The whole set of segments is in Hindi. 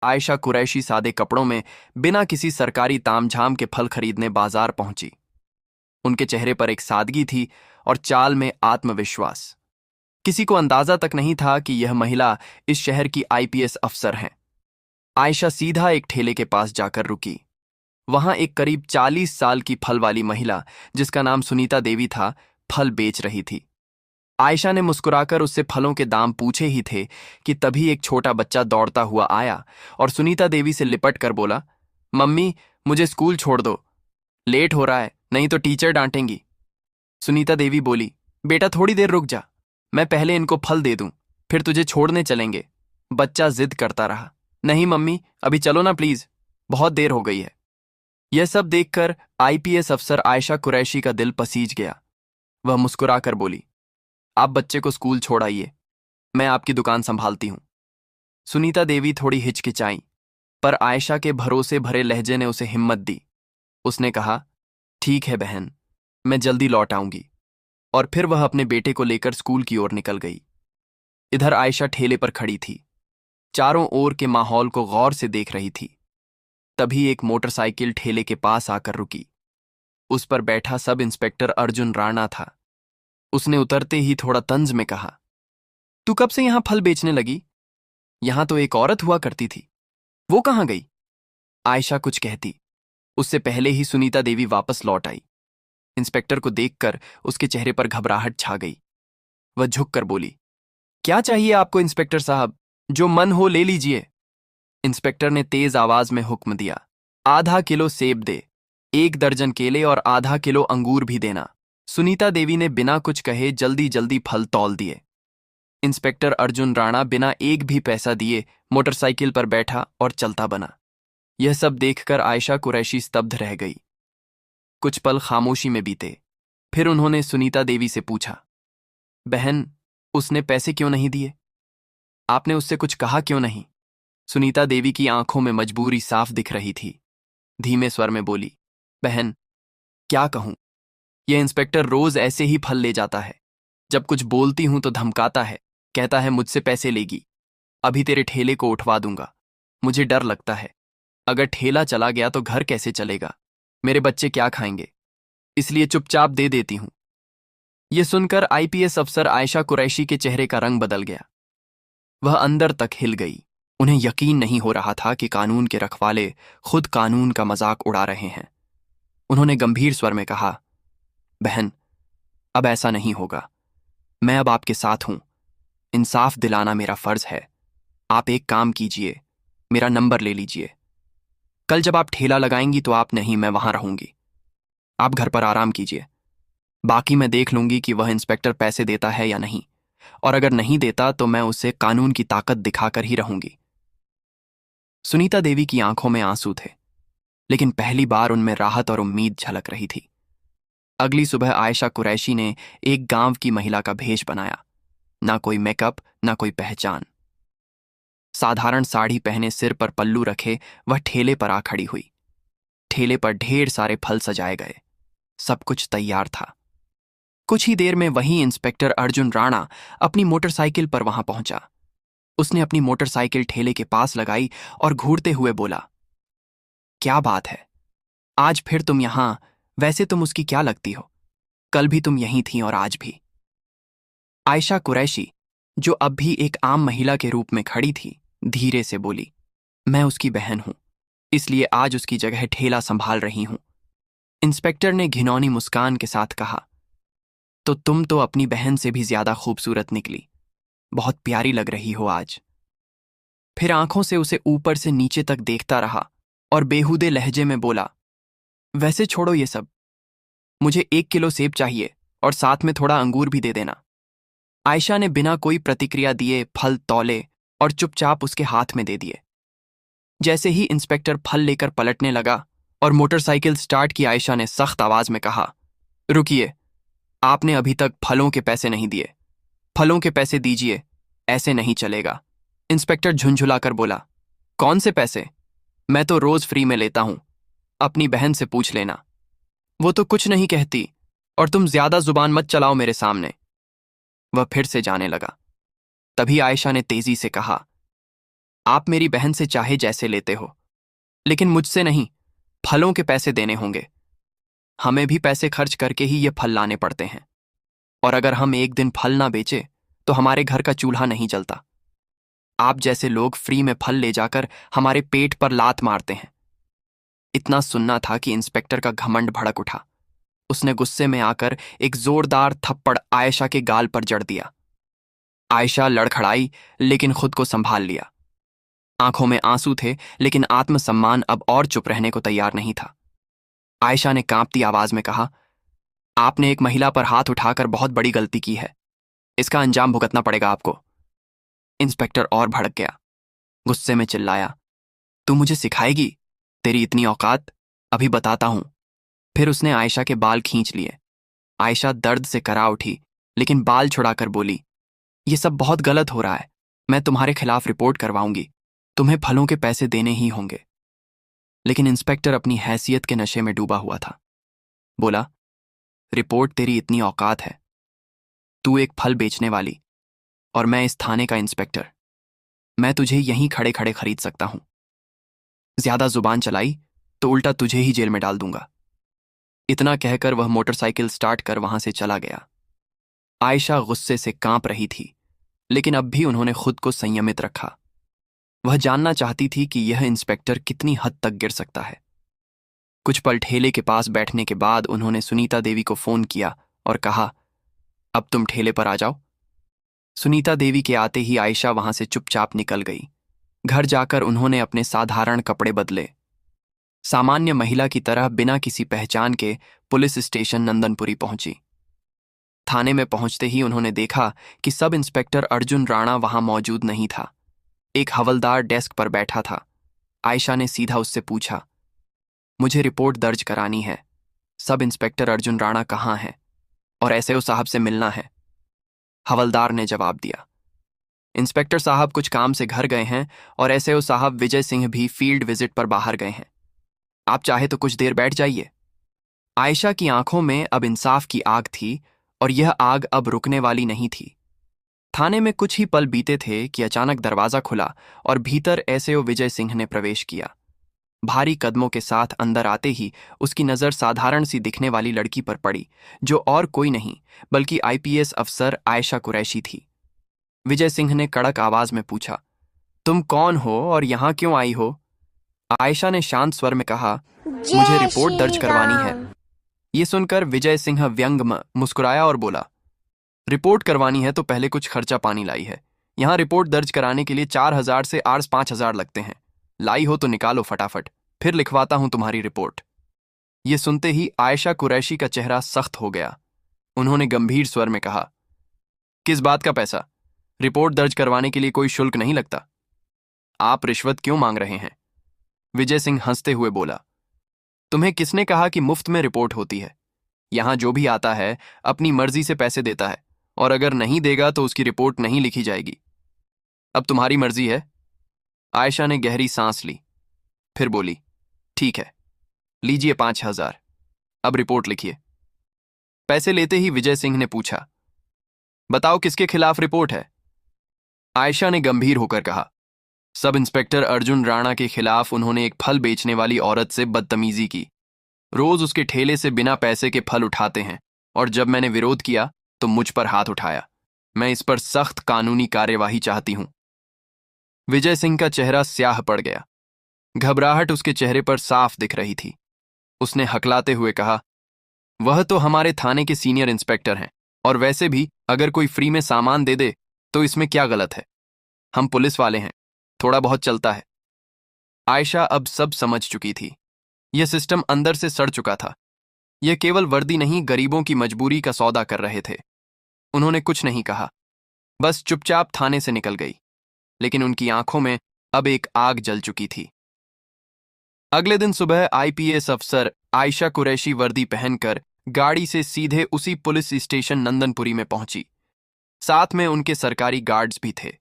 आयशा कुरैशी सादे कपड़ों में बिना किसी सरकारी तामझाम के फल खरीदने बाजार पहुंची। उनके चेहरे पर एक सादगी थी और चाल में आत्मविश्वास। किसी को अंदाजा तक नहीं था कि यह महिला इस शहर की आईपीएस अफसर हैं। आयशा सीधा एक ठेले के पास जाकर रुकी। वहां एक करीब 40 साल की फल वाली महिला, जिसका नाम सुनीता देवी था, फल बेच रही थी। आयशा ने मुस्कुराकर उससे फलों के दाम पूछे ही थे कि तभी एक छोटा बच्चा दौड़ता हुआ आया और सुनीता देवी से लिपट कर बोला, मम्मी, मुझे स्कूल छोड़ दो, लेट हो रहा है, नहीं तो टीचर डांटेंगी। सुनीता देवी बोली, बेटा थोड़ी देर रुक जा, मैं पहले इनको फल दे दूं, फिर तुझे छोड़ने चलेंगे। बच्चा जिद करता रहा, नहीं मम्मी, अभी चलो ना प्लीज, बहुत देर हो गई है। यह सब देखकर आईपीएस अफसर आयशा कुरैशी का दिल पसीज गया। वह मुस्कुराकर बोली, आप बच्चे को स्कूल छोड़ आइए, मैं आपकी दुकान संभालती हूं। सुनीता देवी थोड़ी हिचकिचाई, पर आयशा के भरोसे भरे लहजे ने उसे हिम्मत दी। उसने कहा, ठीक है बहन, मैं जल्दी लौट आऊंगी। और फिर वह अपने बेटे को लेकर स्कूल की ओर निकल गई। इधर आयशा ठेले पर खड़ी थी, चारों ओर के माहौल को गौर से देख रही थी। तभी एक मोटरसाइकिल ठेले के पास आकर रुकी। उस पर बैठा सब इंस्पेक्टर अर्जुन राणा था। उसने उतरते ही थोड़ा तंज में कहा, तू कब से यहां फल बेचने लगी? यहां तो एक औरत हुआ करती थी, वो कहां गई? आयशा कुछ कहती, उससे पहले ही सुनीता देवी वापस लौट आई। इंस्पेक्टर को देखकर उसके चेहरे पर घबराहट छा गई। वह झुककर बोली, क्या चाहिए आपको इंस्पेक्टर साहब? जो मन हो ले लीजिए। इंस्पेक्टर ने तेज आवाज में हुक्म दिया, आधा किलो सेब दे, 1 दर्जन केले और आधा किलो अंगूर भी देना। सुनीता देवी ने बिना कुछ कहे जल्दी जल्दी फल तौल दिए। इंस्पेक्टर अर्जुन राणा बिना एक भी पैसा दिए मोटरसाइकिल पर बैठा और चलता बना। यह सब देखकर आयशा कुरैशी स्तब्ध रह गई। कुछ पल खामोशी में बीते। फिर उन्होंने सुनीता देवी से पूछा, बहन, उसने पैसे क्यों नहीं दिए? आपने उससे कुछ कहा क्यों नहीं? सुनीता देवी की आंखों में मजबूरी साफ दिख रही थी। धीमे स्वर में बोली, बहन, क्या कहूं, यह इंस्पेक्टर रोज ऐसे ही फल ले जाता है। जब कुछ बोलती हूं तो धमकाता है, कहता है मुझसे पैसे लेगी, अभी तेरे ठेले को उठवा दूंगा। मुझे डर लगता है, अगर ठेला चला गया तो घर कैसे चलेगा, मेरे बच्चे क्या खाएंगे, इसलिए चुपचाप दे देती हूं। यह सुनकर आईपीएस अफसर आयशा कुरैशी के चेहरे का रंग बदल गया। वह अंदर तक हिल गई। उन्हें यकीन नहीं हो रहा था कि कानून के रखवाले खुद कानून का मजाक उड़ा रहे हैं। उन्होंने गंभीर स्वर में कहा, बहन, अब ऐसा नहीं होगा, मैं अब आपके साथ हूं, इंसाफ दिलाना मेरा फर्ज है। आप एक काम कीजिए, मेरा नंबर ले लीजिए। कल जब आप ठेला लगाएंगी तो आप नहीं, मैं वहां रहूंगी। आप घर पर आराम कीजिए, बाकी मैं देख लूंगी कि वह इंस्पेक्टर पैसे देता है या नहीं, और अगर नहीं देता तो मैं उसे कानून की ताकत दिखाकर ही रहूंगी। सुनीता देवी की आंखों में आंसू थे, लेकिन पहली बार उनमें राहत और उम्मीद झलक रही थी। अगली सुबह आयशा कुरैशी ने एक गांव की महिला का भेष बनाया। ना कोई मेकअप, ना कोई पहचान। साधारण साड़ी पहने, सिर पर पल्लू रखे, वह ठेले पर आ खड़ी हुई। ठेले पर ढेर सारे फल सजाए गए, सब कुछ तैयार था। कुछ ही देर में वही इंस्पेक्टर अर्जुन राणा अपनी मोटरसाइकिल पर वहां पहुंचा। उसने अपनी मोटरसाइकिल ठेले के पास लगाई और घूरते हुए बोला, क्या बात है, आज फिर तुम यहां? वैसे तुम उसकी क्या लगती हो? कल भी तुम यहीं थी और आज भी। आयशा कुरैशी, जो अब भी एक आम महिला के रूप में खड़ी थी, धीरे से बोली, मैं उसकी बहन हूं, इसलिए आज उसकी जगह ठेला संभाल रही हूं। इंस्पेक्टर ने घिनौनी मुस्कान के साथ कहा, तो तुम तो अपनी बहन से भी ज्यादा खूबसूरत निकली, बहुत प्यारी लग रही हो आज। फिर आंखों से उसे ऊपर से नीचे तक देखता रहा और बेहूदे लहजे में बोला, वैसे छोड़ो ये सब, मुझे 1 किलो सेब चाहिए और साथ में थोड़ा अंगूर भी दे देना। आयशा ने बिना कोई प्रतिक्रिया दिए फल तौले और चुपचाप उसके हाथ में दे दिए। जैसे ही इंस्पेक्टर फल लेकर पलटने लगा और मोटरसाइकिल स्टार्ट की, आयशा ने सख्त आवाज में कहा, रुकिए, आपने अभी तक फलों के पैसे नहीं दिए, फलों के पैसे दीजिए, ऐसे नहीं चलेगा। इंस्पेक्टर झुंझुलाकर बोला, कौन से पैसे? मैं तो रोज फ्री में लेता हूं, अपनी बहन से पूछ लेना, वो तो कुछ नहीं कहती, और तुम ज्यादा जुबान मत चलाओ मेरे सामने। वह फिर से जाने लगा। तभी आयशा ने तेजी से कहा, आप मेरी बहन से चाहे जैसे लेते हो, लेकिन मुझसे नहीं। फलों के पैसे देने होंगे। हमें भी पैसे खर्च करके ही ये फल लाने पड़ते हैं, और अगर हम एक दिन फल ना बेचे तो हमारे घर का चूल्हा नहीं जलता। आप जैसे लोग फ्री में फल ले जाकर हमारे पेट पर लात मारते हैं। इतना सुनना था कि इंस्पेक्टर का घमंड भड़क उठा। उसने गुस्से में आकर एक जोरदार थप्पड़ आयशा के गाल पर जड़ दिया। आयशा लड़खड़ाई, लेकिन खुद को संभाल लिया। आंखों में आंसू थे, लेकिन आत्मसम्मान अब और चुप रहने को तैयार नहीं था। आयशा ने कांपती आवाज में कहा, आपने एक महिला पर हाथ उठाकर बहुत बड़ी गलती की है। इसका अंजाम भुगतना पड़ेगा आपको। इंस्पेक्टर और भड़क गया। गुस्से में चिल्लाया, तू मुझे सिखाएगी? तेरी इतनी औकात? अभी बताता हूं। फिर उसने आयशा के बाल खींच लिए। आयशा दर्द से करा उठी, लेकिन बाल छुड़ाकर बोली, ये सब बहुत गलत हो रहा है। मैं तुम्हारे खिलाफ रिपोर्ट करवाऊंगी। तुम्हें फलों के पैसे देने ही होंगे। लेकिन इंस्पेक्टर अपनी हैसियत के नशे में डूबा हुआ था। बोला, रिपोर्ट तेरी इतनी औकात है? तू एक फल बेचने वाली और मैं इस थाने का इंस्पेक्टर। मैं तुझे यहीं खड़े खड़े खरीद सकता हूं। ज्यादा जुबान चलाई तो उल्टा तुझे ही जेल में डाल दूंगा। इतना कहकर वह मोटरसाइकिल स्टार्ट कर वहां से चला गया। आयशा गुस्से से कांप रही थी, लेकिन अब भी उन्होंने खुद को संयमित रखा। वह जानना चाहती थी कि यह इंस्पेक्टर कितनी हद तक गिर सकता है। कुछ पल ठेले के पास बैठने के बाद उन्होंने सुनीता देवी को फोन किया और कहा, अब तुम ठेले पर आ जाओ। सुनीता देवी के आते ही आयशा वहां से चुपचाप निकल गई। घर जाकर उन्होंने अपने साधारण कपड़े बदले। सामान्य महिला की तरह बिना किसी पहचान के पुलिस स्टेशन नंदनपुरी पहुंची। थाने में पहुंचते ही उन्होंने देखा कि सब इंस्पेक्टर अर्जुन राणा वहां मौजूद नहीं था। एक हवलदार डेस्क पर बैठा था। आयशा ने सीधा उससे पूछा, मुझे रिपोर्ट दर्ज करानी है। सब इंस्पेक्टर अर्जुन राणा कहाँ हैं और एसएओ साहब से मिलना है। हवलदार ने जवाब दिया, इंस्पेक्टर साहब कुछ काम से घर गए हैं और एसएओ साहब विजय सिंह भी फील्ड विजिट पर बाहर गए हैं। आप चाहे तो कुछ देर बैठ जाइए। आयशा की आंखों में अब इंसाफ की आग थी, और यह आग अब रुकने वाली नहीं थी। थाने में कुछ ही पल बीते थे कि अचानक दरवाजा खुला और भीतर एसएओ विजय सिंह ने प्रवेश किया। भारी कदमों के साथ अंदर आते ही उसकी नजर साधारण सी दिखने वाली लड़की पर पड़ी, जो और कोई नहीं बल्कि आईपीएस अफसर आयशा कुरैशी थी। विजय सिंह ने कड़क आवाज में पूछा, तुम कौन हो और यहां क्यों आई हो? आयशा ने शांत स्वर में कहा, मुझे जय रिपोर्ट दर्ज श्री करवानी है। राम। ये सुनकर विजय सिंह व्यंग मुस्कुराया और बोला, रिपोर्ट करवानी है तो पहले कुछ खर्चा पानी लाई है। यहाँ रिपोर्ट दर्ज कराने के लिए 4,000 से 5,000 लगते हैं। लाई हो तो निकालो फटाफट, फिर लिखवाता हूं तुम्हारी रिपोर्ट। ये सुनते ही आयशा कुरैशी का चेहरा सख्त हो गया। उन्होंने गंभीर स्वर में कहा, किस बात का पैसा? रिपोर्ट दर्ज करवाने के लिए कोई शुल्क नहीं लगता। आप रिश्वत क्यों मांग रहे हैं? विजय सिंह हंसते हुए बोला, तुम्हें किसने कहा कि मुफ्त में रिपोर्ट होती है? यहां जो भी आता है अपनी मर्जी से पैसे देता है, और अगर नहीं देगा तो उसकी रिपोर्ट नहीं लिखी जाएगी। अब तुम्हारी मर्जी है। आयशा ने गहरी सांस ली, फिर बोली, ठीक है, लीजिए 5,000। अब रिपोर्ट लिखिए। पैसे लेते ही विजय सिंह ने पूछा, बताओ किसके खिलाफ रिपोर्ट है? आयशा ने गंभीर होकर कहा, सब इंस्पेक्टर अर्जुन राणा के खिलाफ। उन्होंने एक फल बेचने वाली औरत से बदतमीजी की। रोज उसके ठेले से बिना पैसे के फल उठाते हैं, और जब मैंने विरोध किया तो मुझ पर हाथ उठाया। मैं इस पर सख्त कानूनी कार्यवाही चाहती हूं। विजय सिंह का चेहरा स्याह पड़ गया। घबराहट उसके चेहरे पर साफ दिख रही थी। उसने हकलाते हुए कहा, वह तो हमारे थाने के सीनियर इंस्पेक्टर हैं, और वैसे भी अगर कोई फ्री में सामान दे दे तो इसमें क्या गलत है? हम पुलिस वाले हैं, थोड़ा बहुत चलता है। आयशा अब सब समझ चुकी थी। यह सिस्टम अंदर से सड़ चुका था। यह केवल वर्दी नहीं, गरीबों की मजबूरी का सौदा कर रहे थे। उन्होंने कुछ नहीं कहा, बस चुपचाप थाने से निकल गई, लेकिन उनकी आंखों में अब एक आग जल चुकी थी। अगले दिन सुबह आईपीएस अफसर आयशा कुरैशी वर्दी पहनकर गाड़ी से सीधे उसी पुलिस स्टेशन नंदनपुरी में पहुंची। साथ में उनके सरकारी गार्ड्स भी थे।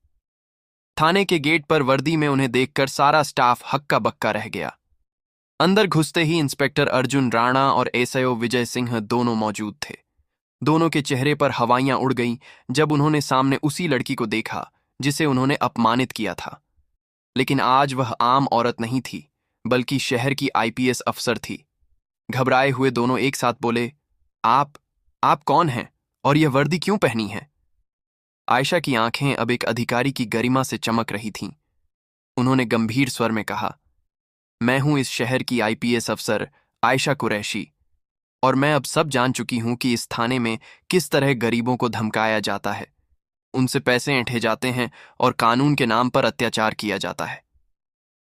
थाने के गेट पर वर्दी में उन्हें देखकर सारा स्टाफ हक्का बक्का रह गया। अंदर घुसते ही इंस्पेक्टर अर्जुन राणा और एसआईओ विजय सिंह दोनों मौजूद थे। दोनों के चेहरे पर हवाइयां उड़ गईं जब उन्होंने सामने उसी लड़की को देखा जिसे उन्होंने अपमानित किया था। लेकिन आज वह आम औरत नहीं थी, बल्कि शहर की आईपीएस अफसर थी। घबराए हुए दोनों एक साथ बोले, आप कौन हैं और यह वर्दी क्यों पहनी है? आयशा की आंखें अब एक अधिकारी की गरिमा से चमक रही थीं। उन्होंने गंभीर स्वर में कहा, मैं हूं इस शहर की आईपीएस अफसर आयशा कुरैशी, और मैं अब सब जान चुकी हूं कि इस थाने में किस तरह गरीबों को धमकाया जाता है, उनसे पैसे ऐंठे जाते हैं और कानून के नाम पर अत्याचार किया जाता है।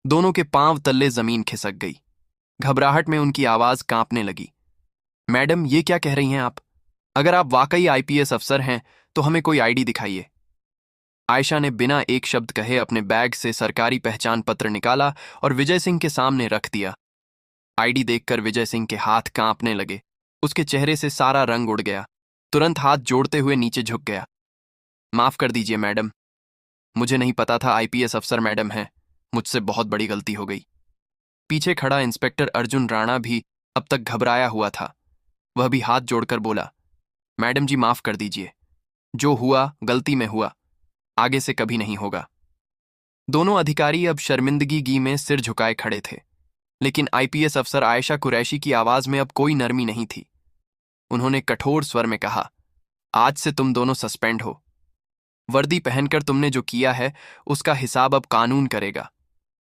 दोनों के पांव तल्ले जमीन खिसक गई। घबराहट में उनकी आवाज कांपने लगी। मैडम, ये क्या कह रही हैं आप? अगर आप वाकई आईपीएस अफसर हैं तो हमें कोई आईडी दिखाइए। आयशा ने बिना एक शब्द कहे अपने बैग से सरकारी पहचान पत्र निकाला और विजय सिंह के सामने रख दिया। आईडी देखकर विजय सिंह के हाथ कांपने लगे। उसके चेहरे से सारा रंग उड़ गया। तुरंत हाथ जोड़ते हुए नीचे झुक गया। माफ कर दीजिए मैडम, मुझे नहीं पता था आईपीएस अफसर मैडम है। मुझसे बहुत बड़ी गलती हो गई। पीछे खड़ा इंस्पेक्टर अर्जुन राणा भी अब तक घबराया हुआ था। वह भी हाथ जोड़कर बोला, मैडम जी माफ कर दीजिए, जो हुआ गलती में हुआ, आगे से कभी नहीं होगा। दोनों अधिकारी अब शर्मिंदगी में सिर झुकाए खड़े थे, लेकिन आईपीएस अफसर आयशा कुरैशी की आवाज में अब कोई नरमी नहीं थी। उन्होंने कठोर स्वर में कहा, आज से तुम दोनों सस्पेंड हो। वर्दी पहनकर तुमने जो किया है उसका हिसाब अब कानून करेगा।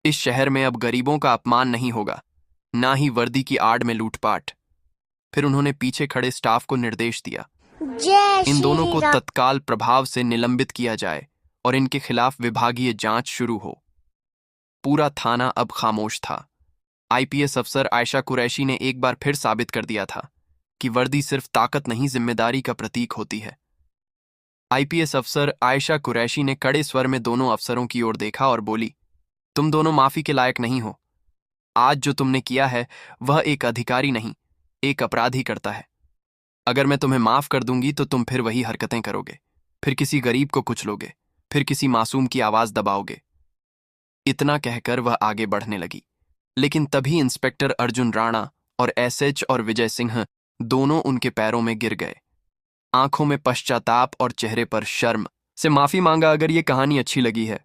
इस शहर में अब गरीबों का अपमान नहीं होगा, ना ही वर्दी की आड़ में लूटपाट। फिर उन्होंने पीछे खड़े स्टाफ को निर्देश दिया, इन दोनों को तत्काल प्रभाव से निलंबित किया जाए और इनके खिलाफ विभागीय जांच शुरू हो। पूरा थाना अब खामोश था। आईपीएस अफसर आयशा कुरैशी ने एक बार फिर साबित कर दिया था कि वर्दी सिर्फ ताकत नहीं, जिम्मेदारी का प्रतीक होती है। आईपीएस अफसर आयशा कुरैशी ने कड़े स्वर में दोनों अफसरों की ओर देखा और बोली, तुम दोनों माफी के लायक नहीं हो। आज जो तुमने किया है वह एक अधिकारी नहीं, एक अपराधी करता है। अगर मैं तुम्हें माफ कर दूंगी तो तुम फिर वही हरकतें करोगे, फिर किसी गरीब को कुचलोगे, फिर किसी मासूम की आवाज दबाओगे। इतना कहकर वह आगे बढ़ने लगी, लेकिन तभी इंस्पेक्टर अर्जुन राणा और एसएच और विजय सिंह दोनों उनके पैरों में गिर गए। आंखों में पश्चाताप और चेहरे पर शर्म से माफी मांगा। अगर ये कहानी अच्छी लगी है